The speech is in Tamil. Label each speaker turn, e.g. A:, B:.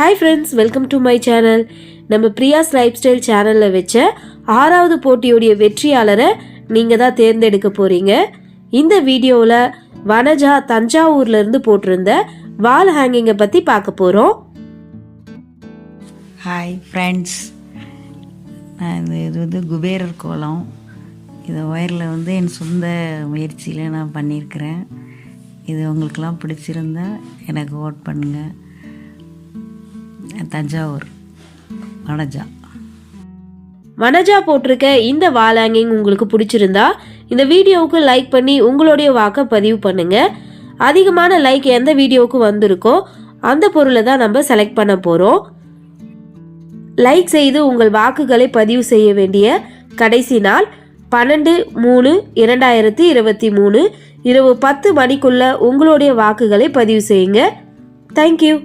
A: Hi friends, welcome to my channel. நம்ம பிரியாஸ் லைஃப் ஸ்டைல் சேனலில் வச்ச 6வது போட்டியோடைய வெற்றியாளரை நீங்கள் தான் தேர்ந்தெடுக்க போகிறீங்க. இந்த வீடியோவில் வனஜா தஞ்சாவூர்லேருந்து போட்டிருந்த வால் ஹேங்கிங்கை பற்றி பார்க்க போகிறோம்.
B: ஹாய் ஃப்ரெண்ட்ஸ், இது வந்து குபேரர் கோலம். இந்த ஒயரில் என் சொந்த முயற்சியில் நான் பண்ணியிருக்கிறேன். இது உங்களுக்கெல்லாம் பிடிச்சிருந்தா எனக்கு ஓட் பண்ணுங்கள். தஞ்சாவூர்
A: வனஜா போட்டிருக்க இந்த வால் ஹேங்கிங் உங்களுக்கு பிடிச்சிருந்தா இந்த வீடியோவுக்கு லைக் பண்ணி உங்களுடைய வாக்கை பதிவு பண்ணுங்க. அதிகமான லைக் எந்த வீடியோவுக்கு வந்திருக்கோ அந்த பொருளை தான் நம்ம செலக்ட் பண்ண போகிறோம். லைக் செய்து உங்கள் வாக்குகளை பதிவு செய்ய வேண்டிய கடைசி நாள் 12/3/2023 இரவு 10 மணிக்குள்ள உங்களுடைய வாக்குகளை பதிவு செய்யுங்க. தேங்க்யூ.